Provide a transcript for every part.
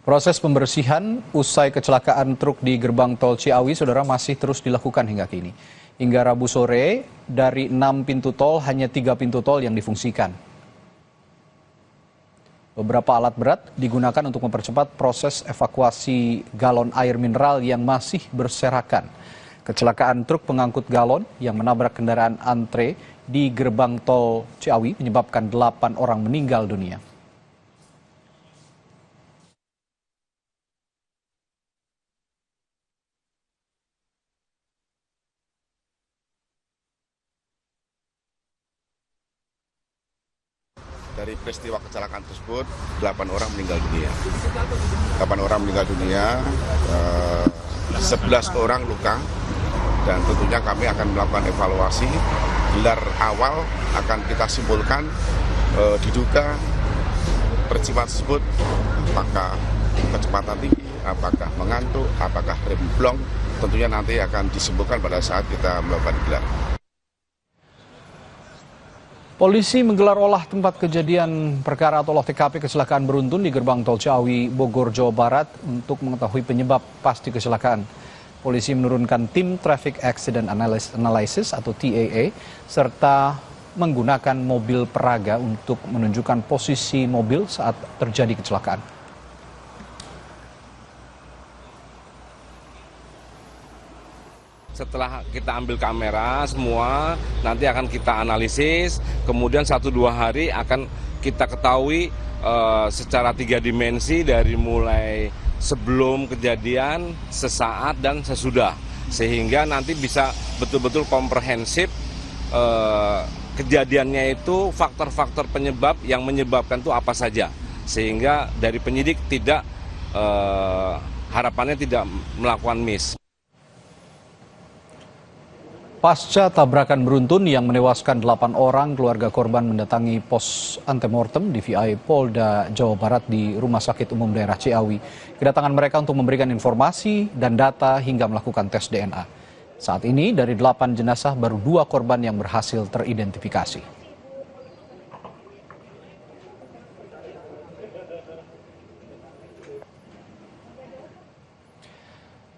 Proses pembersihan usai kecelakaan truk di gerbang tol Ciawi, saudara, masih terus dilakukan hingga kini. Hingga Rabu sore, dari 6 pintu tol, hanya 3 pintu tol yang difungsikan. Beberapa alat berat digunakan untuk mempercepat proses evakuasi galon air mineral yang masih berserakan. Kecelakaan truk pengangkut galon yang menabrak kendaraan antre di gerbang tol Ciawi menyebabkan 8 orang meninggal dunia. Dari peristiwa kecelakaan tersebut, 8 orang meninggal dunia. 8 orang meninggal dunia, 11 orang luka, dan tentunya kami akan melakukan evaluasi. Gelar awal akan kita simpulkan diduga peristiwa tersebut apakah kecepatan tinggi, apakah mengantuk, apakah rem blong, tentunya nanti akan disimpulkan pada saat kita melakukan gelar. Polisi menggelar olah tempat kejadian perkara atau olah TKP kecelakaan beruntun di gerbang tol Ciawi, Bogor, Jawa Barat untuk mengetahui penyebab pasti kecelakaan. Polisi menurunkan tim Traffic Accident Analysis atau TAA serta menggunakan mobil peraga untuk menunjukkan posisi mobil saat terjadi kecelakaan. Setelah kita ambil kamera semua, nanti akan kita analisis, kemudian 1-2 hari akan kita ketahui secara 3 dimensi dari mulai sebelum kejadian, sesaat, dan sesudah. Sehingga nanti bisa betul-betul komprehensif kejadiannya itu, faktor-faktor penyebab yang menyebabkan itu apa saja. Sehingga dari penyidik tidak, harapannya tidak melakukan miss. Pasca tabrakan beruntun yang menewaskan 8 orang, keluarga korban mendatangi pos antemortem DVI Polda Jawa Barat di Rumah Sakit Umum Daerah Ciawi. Kedatangan mereka untuk memberikan informasi dan data hingga melakukan tes DNA. Saat ini dari 8 jenazah baru 2 korban yang berhasil teridentifikasi.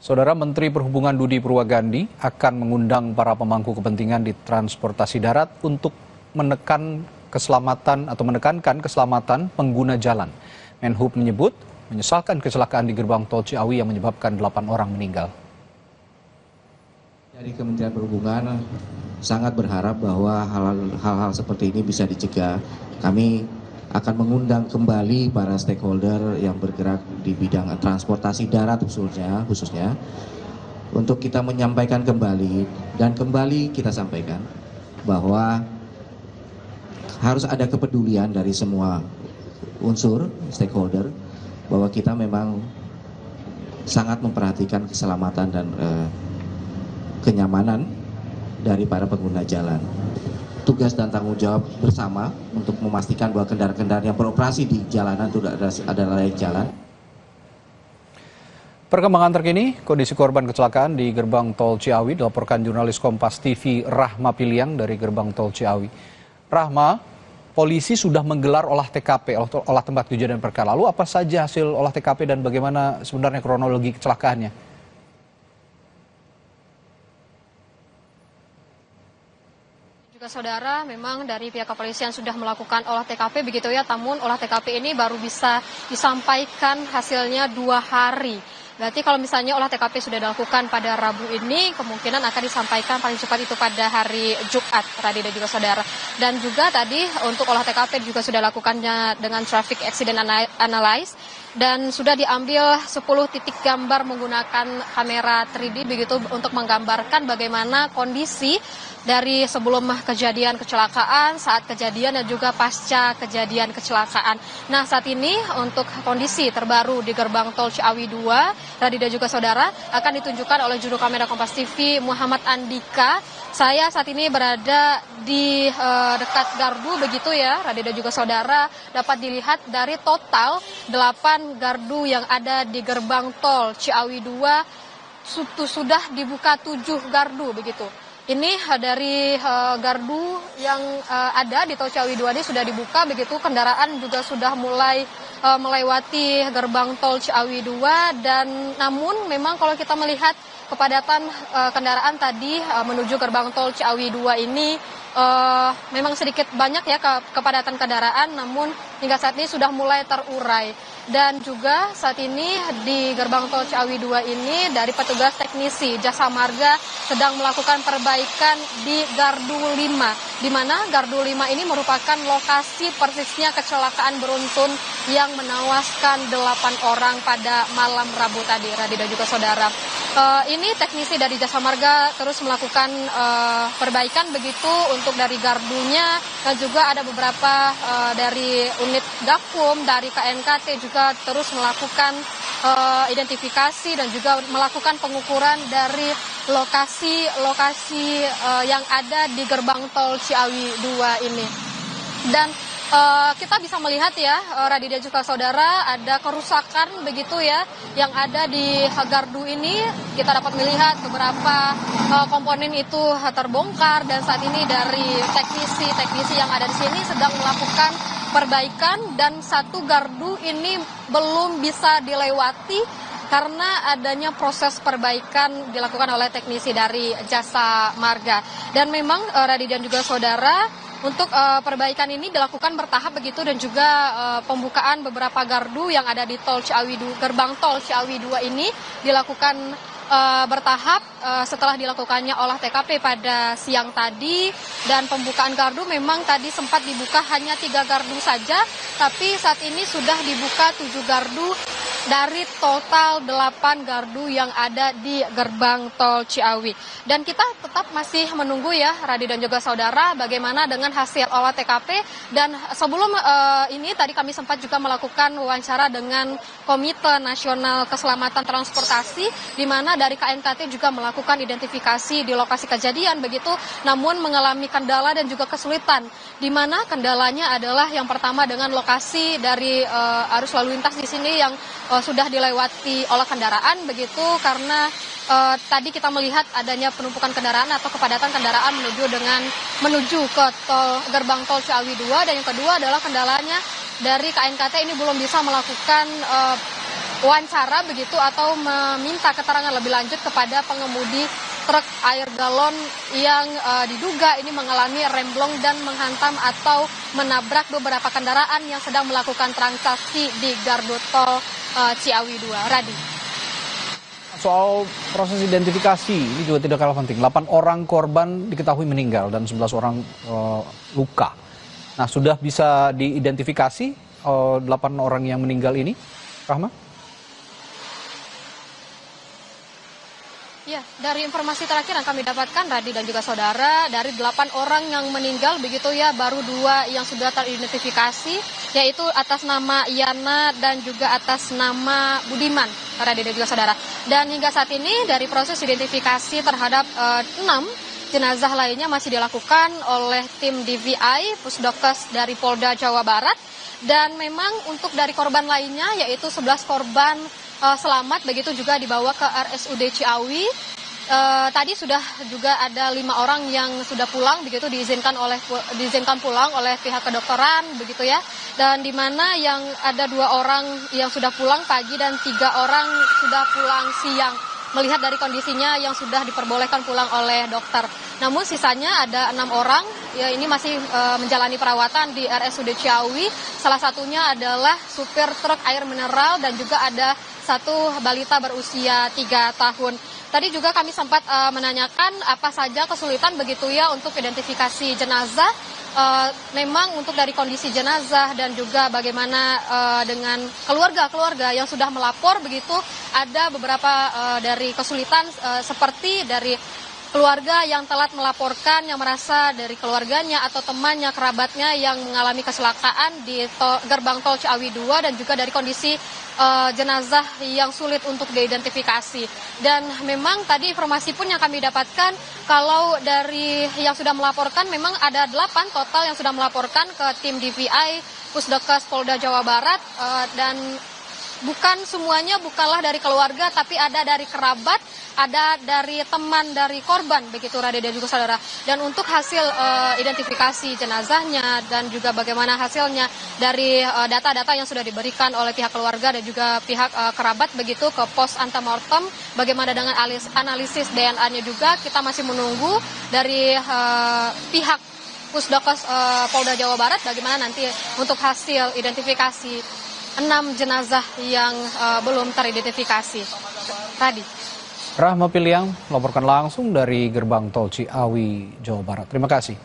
Saudara, Menteri Perhubungan Budi Purwagandi akan mengundang para pemangku kepentingan di transportasi darat untuk menekankan keselamatan pengguna jalan. Menhub menyebut menyesalkan kecelakaan di gerbang tol Ciawi yang menyebabkan 8 orang meninggal. Dari Kementerian Perhubungan sangat berharap bahwa hal-hal seperti ini bisa dicegah. Kami akan mengundang kembali para stakeholder yang bergerak di bidang transportasi darat khususnya untuk kita menyampaikan kembali dan kembali kita sampaikan bahwa harus ada kepedulian dari semua unsur stakeholder bahwa kita memang sangat memperhatikan keselamatan dan kenyamanan dari para pengguna jalan. Tugas dan tanggung jawab bersama untuk memastikan bahwa kendaraan-kendaraan yang beroperasi di jalanan itu ada layak jalan. Perkembangan terkini, kondisi korban kecelakaan di gerbang tol Ciawi dilaporkan jurnalis Kompas TV Rahma Piliang dari gerbang tol Ciawi. Rahma, polisi sudah menggelar olah TKP, olah tempat kejadian perkara. Lalu apa saja hasil olah TKP dan bagaimana sebenarnya kronologi kecelakaannya? Juga saudara, memang dari pihak kepolisian sudah melakukan olah TKP begitu ya, namun olah TKP ini baru bisa disampaikan hasilnya 2 hari. Berarti kalau misalnya olah TKP sudah dilakukan pada Rabu ini, kemungkinan akan disampaikan paling cepat itu pada hari Jumat, Radi dan juga saudara. Dan juga tadi untuk olah TKP juga sudah lakukannya dengan Traffic Accident Analysis, dan sudah diambil 10 titik gambar menggunakan kamera 3D begitu untuk menggambarkan bagaimana kondisi dari sebelum kejadian kecelakaan, saat kejadian, dan juga pasca kejadian kecelakaan. Nah, saat ini untuk kondisi terbaru di gerbang tol Ciawi 2, Radi dan juga saudara, akan ditunjukkan oleh juru kamera Kompas TV Muhammad Andika. Saya saat ini berada di dekat gardu begitu ya, Radi dan juga saudara, dapat dilihat dari total 8 gardu yang ada di gerbang tol Ciawi 2 sudah dibuka 7 gardu begitu. ini dari gardu yang ada di Tol Ciawi 2 ini sudah dibuka, begitu kendaraan juga sudah mulai melewati gerbang Tol Ciawi 2, dan namun memang kalau kita melihat kepadatan kendaraan tadi menuju gerbang Tol Ciawi 2 ini memang sedikit banyak ya kepadatan kendaraan, namun hingga saat ini sudah mulai terurai. Dan juga saat ini di gerbang Tol Ciawi 2 ini dari petugas teknisi Jasa Marga sedang melakukan perbaikan di Gardu 5, di mana Gardu 5 ini merupakan lokasi persisnya kecelakaan beruntun yang menewaskan 8 orang pada malam Rabu tadi, Radi dan juga saudara. Ini teknisi dari Jasa Marga terus melakukan perbaikan begitu untuk dari gardunya, dan juga ada beberapa dari unit Gakum, dari KNKT juga terus melakukan identifikasi dan juga melakukan pengukuran dari lokasi-lokasi yang ada di gerbang Tol Ciawi 2 ini. Dan kita bisa melihat ya, Radi dan juga saudara, ada kerusakan begitu ya yang ada di gardu ini. Kita dapat melihat beberapa komponen itu terbongkar, dan saat ini dari teknisi yang ada di sini sedang melakukan perbaikan, dan satu gardu ini belum bisa dilewati karena adanya proses perbaikan dilakukan oleh teknisi dari Jasa Marga. Dan memang Radi dan juga saudara, untuk perbaikan ini dilakukan bertahap begitu, dan juga pembukaan beberapa gardu yang ada di gerbang Tol Ciawi 2 ini dilakukan bertahap setelah dilakukannya olah TKP pada siang tadi. Dan pembukaan gardu memang tadi sempat dibuka hanya 3 gardu saja, tapi saat ini sudah dibuka 7 gardu dari total 8 gardu yang ada di gerbang Tol Ciawi. Dan kita tetap masih menunggu ya, Radi dan juga saudara, bagaimana dengan hasil olah TKP. Dan sebelum ini tadi kami sempat juga melakukan wawancara dengan Komite Nasional Keselamatan Transportasi, di mana dari KNKT juga melakukan identifikasi di lokasi kejadian begitu, namun mengalami kendala dan juga kesulitan, di mana kendalanya adalah yang pertama dengan lokasi dari arus lalu lintas di sini yang sudah dilewati oleh kendaraan begitu, karena tadi kita melihat adanya penumpukan kendaraan atau kepadatan kendaraan menuju ke gerbang Tol Ciawi 2. Dan yang kedua adalah kendalanya dari KNKT ini belum bisa melakukan wawancara begitu atau meminta keterangan lebih lanjut kepada pengemudi truk air galon yang diduga ini mengalami remblong dan menghantam atau menabrak beberapa kendaraan yang sedang melakukan transaksi di gardu tol Ciawi 2. Radi. Soal proses identifikasi ini juga tidak kalah penting. 8 orang korban diketahui meninggal dan 11 orang luka. Nah, sudah bisa diidentifikasi 8 orang yang meninggal ini, Rahma? Ya, dari informasi terakhir yang kami dapatkan, Radi dan juga saudara, dari 8 orang yang meninggal begitu ya, baru 2 yang sudah teridentifikasi, yaitu atas nama Yana dan juga atas nama Budiman, Radi dan juga saudara. Dan hingga saat ini dari proses identifikasi terhadap 6 jenazah lainnya masih dilakukan oleh tim DVI Pusdokes dari Polda Jawa Barat. Dan memang untuk dari korban lainnya, yaitu 11 korban selamat begitu juga dibawa ke RSUD Ciawi. Tadi sudah juga ada 5 orang yang sudah pulang begitu, diizinkan pulang oleh pihak kedokteran begitu ya. Dan di mana yang ada 2 orang yang sudah pulang pagi dan 3 orang sudah pulang siang, melihat dari kondisinya yang sudah diperbolehkan pulang oleh dokter. Namun sisanya ada 6 orang ya, ini masih menjalani perawatan di RSUD Ciawi. Salah satunya adalah supir truk air mineral dan juga ada 1 balita berusia 3 tahun. Tadi juga kami sempat menanyakan apa saja kesulitan begitu ya untuk identifikasi jenazah. Memang untuk dari kondisi jenazah dan juga bagaimana dengan keluarga yang sudah melapor begitu, ada beberapa dari kesulitan seperti dari keluarga yang telat melaporkan, yang merasa dari keluarganya atau temannya, kerabatnya yang mengalami kecelakaan di gerbang tol Ciawi 2, dan juga dari kondisi jenazah yang sulit untuk diidentifikasi. Dan memang tadi informasi pun yang kami dapatkan, kalau dari yang sudah melaporkan memang ada 8 total yang sudah melaporkan ke tim DVI Pusdokes Polda Jawa Barat, dan bukan semuanya bukanlah dari keluarga, tapi ada dari kerabat, ada dari teman dari korban, begitu Rade dan juga saudara. Dan untuk hasil identifikasi jenazahnya dan juga bagaimana hasilnya dari data-data yang sudah diberikan oleh pihak keluarga dan juga pihak kerabat begitu ke pos antemortem, bagaimana dengan analisis DNA-nya juga kita masih menunggu dari pihak Pusdokes Polda Jawa Barat bagaimana nanti untuk hasil identifikasi 6 jenazah yang belum teridentifikasi. Tadi. Rahma Piliang melaporkan langsung dari Gerbang Tol Ciawi, Jawa Barat. Terima kasih.